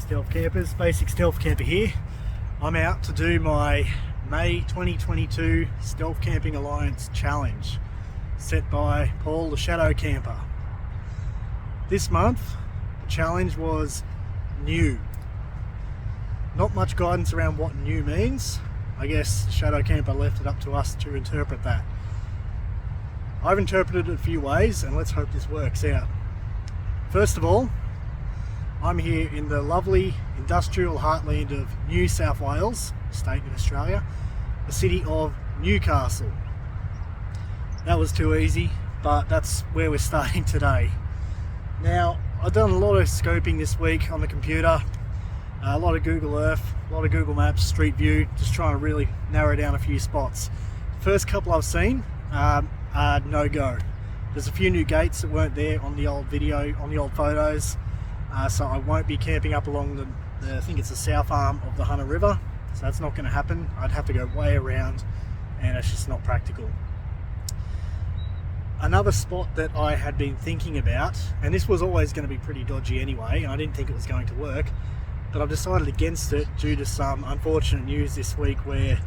stealth campers, basic stealth camper here. I'm out to do my May 2022 Stealth Camping Alliance challenge set by Paul the Shadow Camper. This month the challenge was new. Not much guidance around what new means. I guess the Shadow Camper left it up to us to interpret that. I've interpreted it a few ways and let's hope this works out. First of all, I'm here in the lovely industrial heartland of New South Wales, a state in Australia, the city of Newcastle. That was too easy, but that's where we're starting today. Now, I've done a lot of scoping this week on the computer, a lot of Google Earth, a lot of Google Maps, Street View, just trying to really narrow down a few spots. The first couple I've seen are no go. There's a few new gates that weren't there on the old video, on the old photos. So I won't be camping up along the I think it's the south arm of the Hunter River, so that's not going to happen. I'd have to go way around and it's just not practical. Another spot that I had been thinking about, and this was always going to be pretty dodgy anyway, and I didn't think it was going to work, but I've decided against it due to some unfortunate news this week where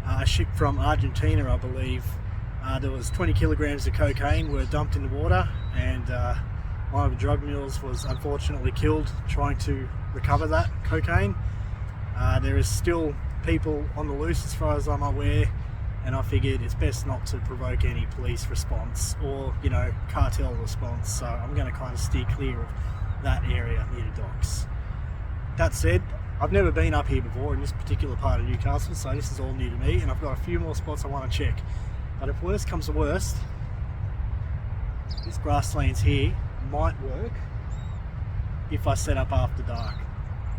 a ship from Argentina, I believe, there was 20 kilograms of cocaine were dumped in the water, and one of the drug mules was unfortunately killed trying to recover that cocaine. There is still people on the loose as far as I'm aware, and I figured it's best not to provoke any police response or, you know, cartel response, so I'm going to kind of steer clear of that area near the docks. That said, I've never been up here before in this particular part of Newcastle, so this is all new to me, and I've got a few more spots I want to check. But if worst comes to worst, this grasslands here might work if I set up after dark.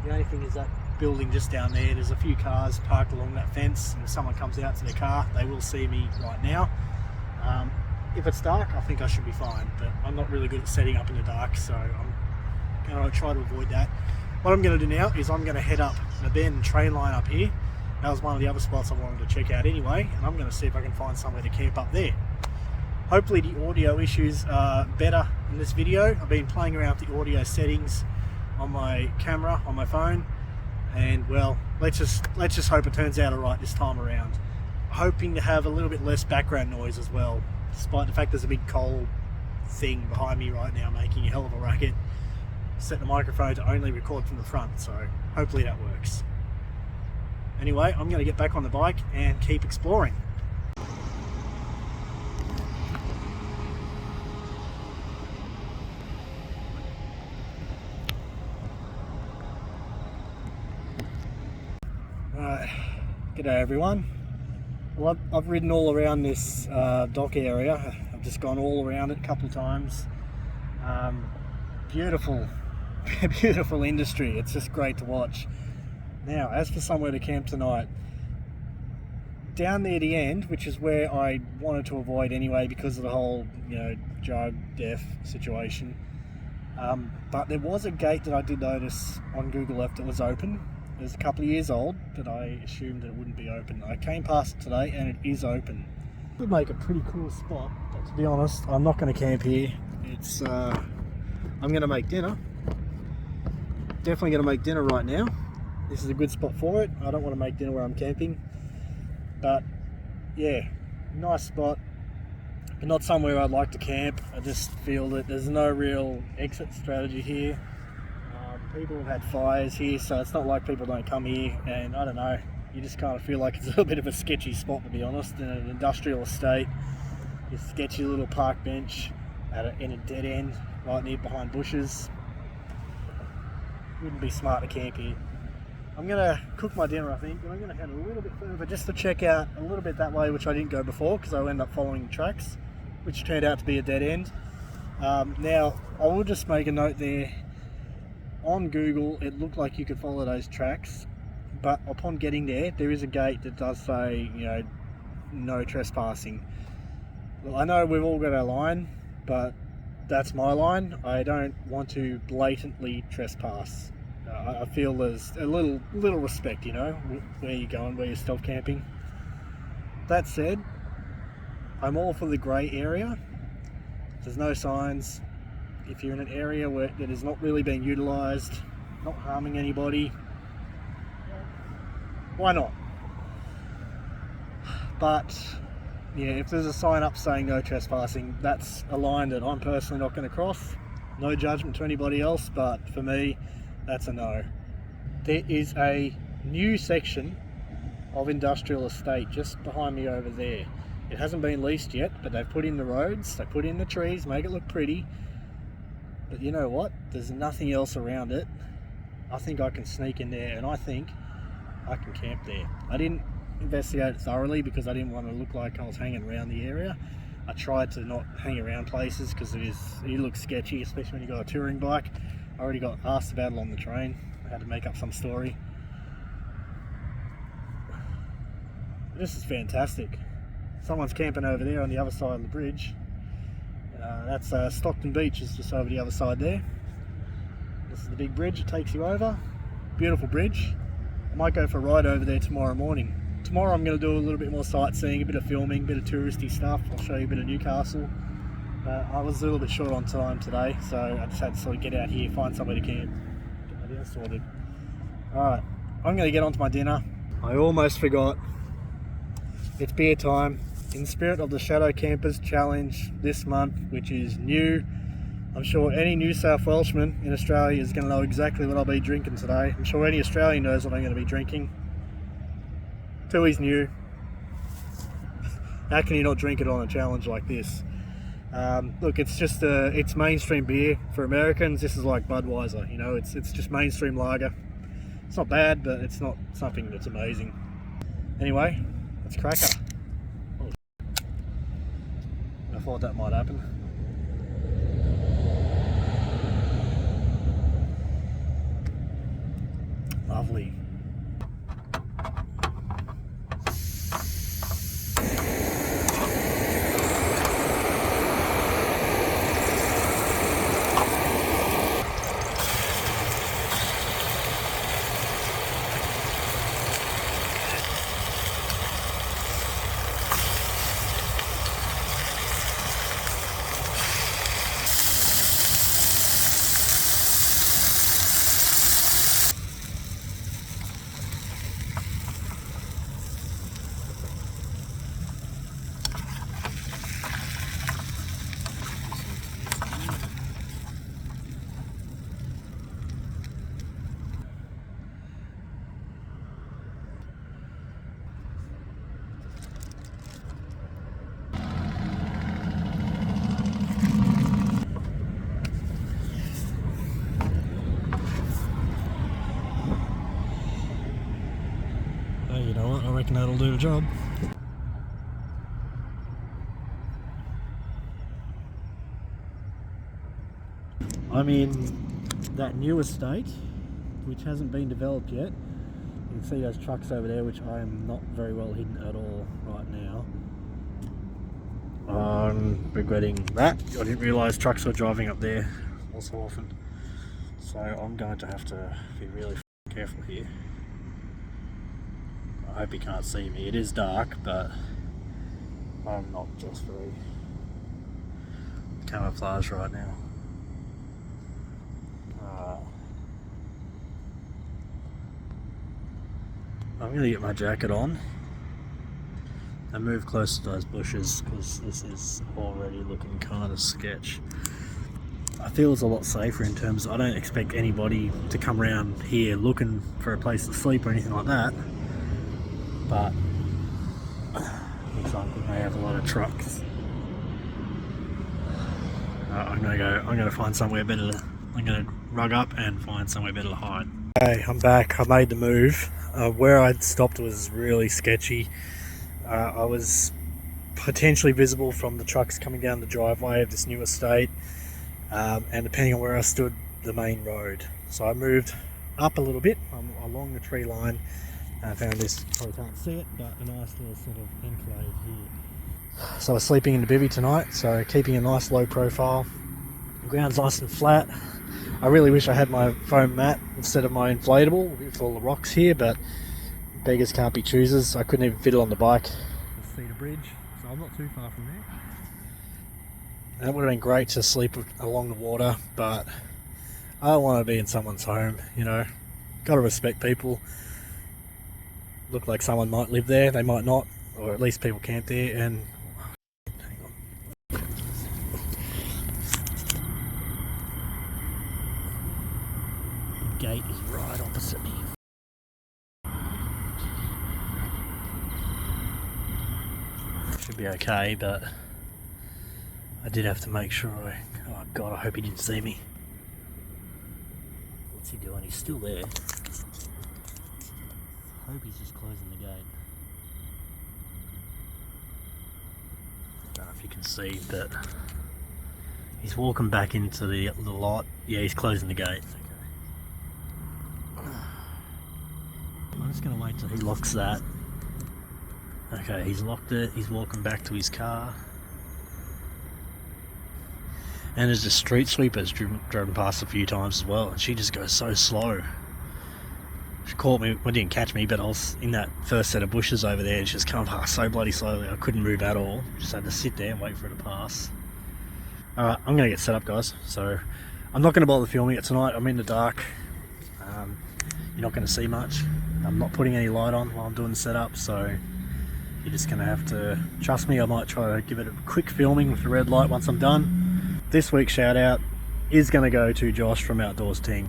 The only thing is that building just down there's a few cars parked along that fence, and if someone comes out to their car they will see me right now. If it's dark I think I should be fine, but I'm not really good at setting up in the dark, so I'm going to try to avoid that. What I'm going to do now is I'm going to head up an abandoned train line up here. That was one of the other spots I wanted to check out anyway, and I'm going to see if I can find somewhere to camp up there. Hopefully the audio issues are better in this video. I've been playing around with the audio settings on my camera, on my phone, and well, let's just hope it turns out alright this time around. Hoping to have a little bit less background noise as well, despite the fact there's a big coal thing behind me right now making a hell of a racket. Set the microphone to only record from the front, so hopefully that works. Anyway, I'm going to get back on the bike and keep exploring. G'day everyone. Well, I've ridden all around this dock area. I've just gone all around it a couple of times. Beautiful beautiful industry. It's just great to watch. Now, as for somewhere to camp tonight, down near the end, which is where I wanted to avoid anyway because of the whole, you know, drug death situation, but there was a gate that I did notice on Google Earth that was open. It was a couple of years old, but I assumed that it wouldn't be open. I came past it today and it is open. It would make a pretty cool spot, but to be honest, I'm not going to camp here. It's I'm going to make dinner. Definitely going to make dinner right now. This is a good spot for it. I don't want to make dinner where I'm camping, but yeah, nice spot, but not somewhere I'd like to camp. I just feel that there's no real exit strategy here. People have had fires here, so it's not like people don't come here, and I don't know, you just kind of feel like it's a little bit of a sketchy spot, to be honest, in an industrial estate. This sketchy little park bench in a dead end right near behind bushes. Wouldn't be smart to camp here. I'm going to cook my dinner, I think, and I'm going to head a little bit further just to check out a little bit that way, which I didn't go before because I ended up following tracks, which turned out to be a dead end. Now, I will just make a note there. On Google, it looked like you could follow those tracks, but upon getting there, there is a gate that does say, you know, no trespassing. Well, I know we've all got our line, but that's my line. I don't want to blatantly trespass. I feel there's a little respect, you know, where you're going, where you're stealth camping. That said, I'm all for the grey area. There's no signs. If you're in an area that is not really being utilised, not harming anybody. Why not? But yeah, if there's a sign up saying no trespassing, that's a line that I'm personally not going to cross. No judgment to anybody else, but for me, that's a no. There is a new section of industrial estate just behind me over there. It hasn't been leased yet, but they've put in the roads, they put in the trees, make it look pretty. But you know what? There's nothing else around it. I think I can sneak in there, and I think I can camp there. I didn't investigate it thoroughly because I didn't want to look like I was hanging around the area. I tried to not hang around places because it looks sketchy, especially when you got a touring bike. I already got asked about it on the train. I had to make up some story. This is fantastic. Someone's camping over there on the other side of the bridge. That's Stockton Beach is just over the other side there. This is the big bridge, it takes you over. Beautiful bridge. I might go for a ride over there tomorrow morning. Tomorrow I'm going to do a little bit more sightseeing, a bit of filming, a bit of touristy stuff. I'll show you a bit of Newcastle. I was a little bit short on time today, so I just had to sort of get out here, find somewhere to camp, get my dinner sorted. Alright, I'm going to get on to my dinner. I almost forgot. It's beer time. In the spirit of the Shadow Campers Challenge this month, which is new, I'm sure any New South Welshman in Australia is going to know exactly what I'll be drinking today. I'm sure any Australian knows what I'm going to be drinking. Tooheys new. How can you not drink it on a challenge like this? Look, it's just it's mainstream beer for Americans. This is like Budweiser, you know, it's just mainstream lager. It's not bad, but it's not something that's amazing. Anyway, let's crack her. Oh, I thought that might happen. Lovely. You know what, I reckon that'll do the job. I'm in that new estate, which hasn't been developed yet. You can see those trucks over there, which I am not very well hidden at all right now. I'm regretting that. I didn't realise trucks were driving up there all so often. So I'm going to have to be really careful here. I hope you can't see me. It is dark, but I'm not just very camouflage right now. I'm going to get my jacket on and move close to those bushes because this is already looking kind of sketch. I feel it's a lot safer in terms of I don't expect anybody to come around here looking for a place to sleep or anything like that. But looks like we may have a lot of trucks. I'm gonna find somewhere better I'm gonna rug up and find somewhere better to hide. Okay, I'm back. I made the move. Where I'd stopped was really sketchy. I was potentially visible from the trucks coming down the driveway of this new estate, and depending on where I stood, the main road. So I moved up a little bit along the tree line. I found this, probably can't see it, but a nice little sort of enclave here. So I was sleeping in the bivvy tonight, so keeping a nice low profile. The ground's nice and flat. I really wish I had my foam mat instead of my inflatable with all the rocks here, but beggars can't be choosers. I couldn't even fit it on the bike. Let's see the bridge, so I'm not too far from there. And it would have been great to sleep along the water, but I don't want to be in someone's home, you know. Got to respect people. Look like someone might live there, they might not, or at least people camp there. And hang on. The gate is right opposite me. Should be okay, but I did have to make sure oh god, I hope he didn't see me. What's he doing? He's still there. I hope he's just closing the gate. I don't know if you can see, but he's walking back into the lot. Yeah, he's closing the gate. Okay. I'm just going to wait till he locks that. Okay, he's locked it. He's walking back to his car. And there's a street sweeper's driven past a few times as well, and she just goes so slow. She caught me, well, didn't catch me, but I was in that first set of bushes over there and she was coming past so bloody slowly I couldn't move at all. Just had to sit there and wait for her to pass. Alright, I'm going to get set up, guys. So I'm not going to bother filming it tonight. I'm in the dark. You're not going to see much. I'm not putting any light on while I'm doing the setup, so you're just going to have to trust me. I might try to give it a quick filming with the red light once I'm done. This week's shout out is going to go to Josh from Outdoors Ting.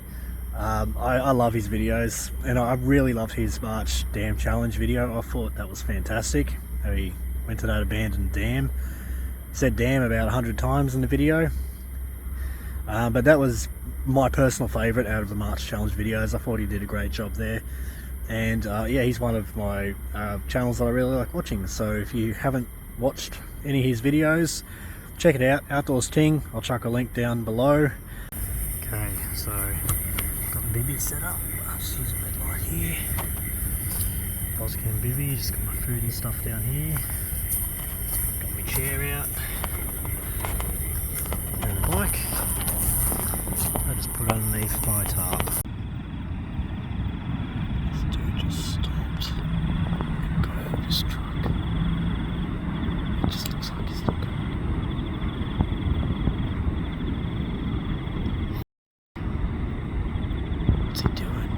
I love his videos, and I really loved his March Dam Challenge video. I thought that was fantastic. How he went to that abandoned dam. Said dam about 100 times in the video. But that was my personal favourite out of the March Challenge videos. I thought he did a great job there. And yeah, he's one of my channels that I really like watching. So if you haven't watched any of his videos, check it out, Outdoors Ting. I'll chuck a link down below. Okay, so got the bivvy set up. Just use a red light here. Poscam bivvy, just got my food and stuff down here. Got my chair out. And the bike. I just put underneath my tarp. This dude just stopped. Got out of his truck. It just looks like he's looking. What's he doing?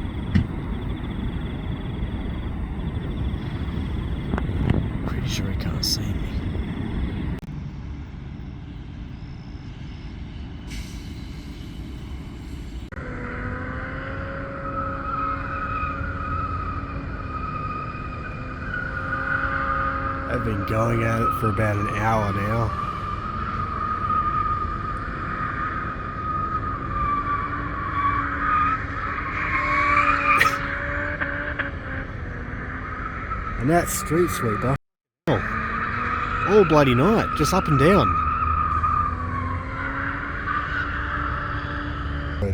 Pretty sure he can't see me. I've been going at it for about an hour now. And that street sweeper, all bloody night, just up and down.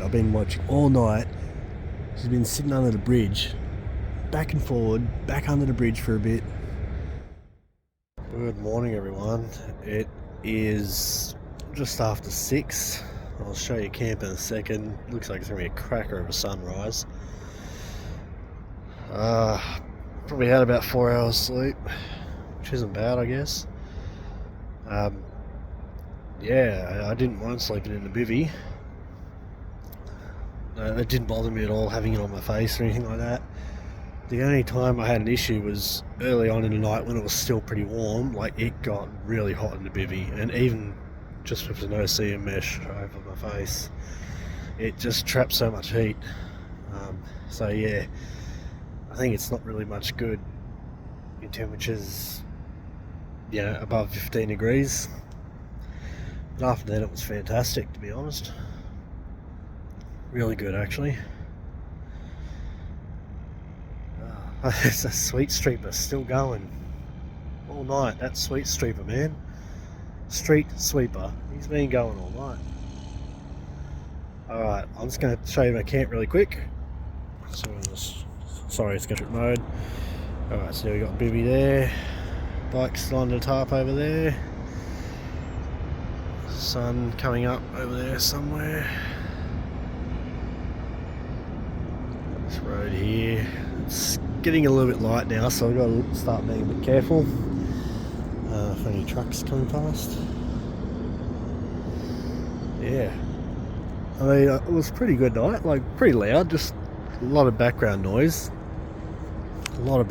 I've been watching all night. She's been sitting under the bridge, back and forward, back under the bridge for a bit. Good morning, everyone. It is just after 6. I'll show you camp in a second. Looks like it's going to be a cracker of a sunrise. Probably had about 4 hours sleep, which isn't bad, I guess. Yeah, I didn't mind sleeping in the bivvy. It didn't bother me at all having it on my face or anything like that. The only time I had an issue was early on in the night when it was still pretty warm. Like, it got really hot in the bivvy, and even just with the no CM mesh over my face, it just trapped so much heat. So yeah, I think it's not really much good in temperatures, you know, above 15 degrees. But after that, it was fantastic, to be honest. Really good, actually. There's a sweet streeper still going all night. That sweet streeper, man. Street sweeper. He's been going all night. Alright, I'm just going to show you my camp really quick. So sorry, it's got mode. Alright, so we got bivvy there. Bike's on the tarp over there. Sun coming up over there somewhere. This road here. It's getting a little bit light now, so I've got to start being a bit careful for any trucks coming past. Yeah, I mean, it was a pretty good night, like pretty loud, just a lot of background noise. A lot of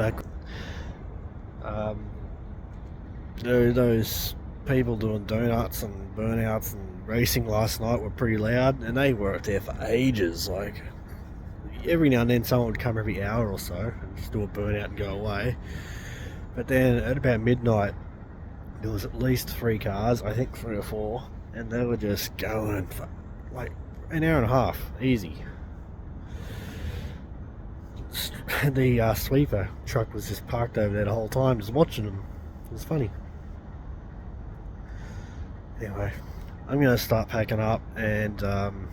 those people doing donuts and burnouts and racing last night were pretty loud, and they weren't there for ages. Like every now and then someone would come every hour or so and just do a burnout and go away. But then at about midnight there was at least 3 cars, I think 3 or 4, and they were just going for like an hour and a half, easy. The sweeper truck was just parked over there the whole time, just watching them. It was funny. Anyway, I'm going to start packing up, and I'm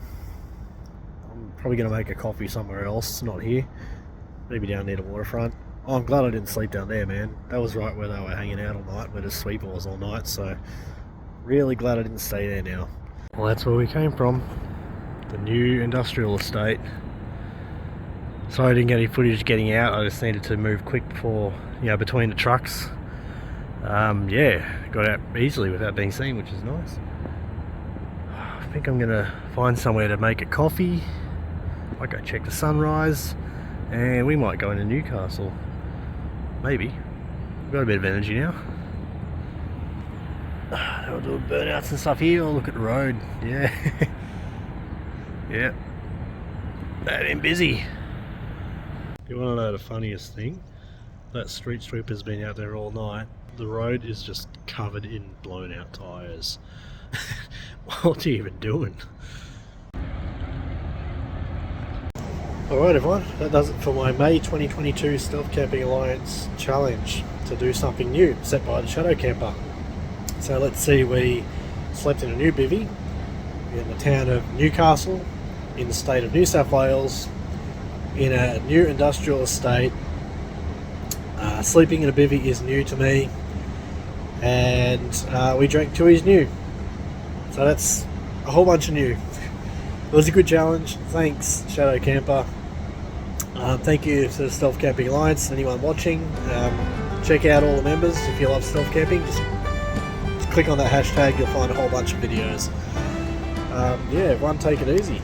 probably going to make a coffee somewhere else, not here. Maybe down near the waterfront. Oh, I'm glad I didn't sleep down there, man. That was right where they were hanging out all night, where the sweeper was all night, so really glad I didn't stay there now. Well, that's where we came from. The new industrial estate. Sorry I didn't get any footage getting out. I just needed to move quick before, between the trucks. Yeah, got out easily without being seen, which is nice. I think I'm gonna find somewhere to make a coffee. Might go check the sunrise, and we might go into Newcastle. Maybe. We've got a bit of energy now. They'll do burnouts and stuff here. Oh, look at the road. Yeah. Yeah. They've been busy. You want to know the funniest thing? That street sweeper's been out there all night. The road is just covered in blown out tyres. What's he even doing? Alright everyone, that does it for my May 2022 Stealth Camping Alliance challenge to do something new set by the Shadow Camper. So let's see, we slept in a new bivvy in the town of Newcastle in the state of New South Wales in a new industrial estate. Sleeping in a bivvy is new to me, and we drank Tui's new, so that's a whole bunch of new. It was a good challenge. Thanks Shadow Camper. Thank you to the Stealth Camping Alliance. Anyone watching, check out all the members. If you love stealth camping, just click on that hashtag, you'll find a whole bunch of videos. Yeah, everyone take it easy.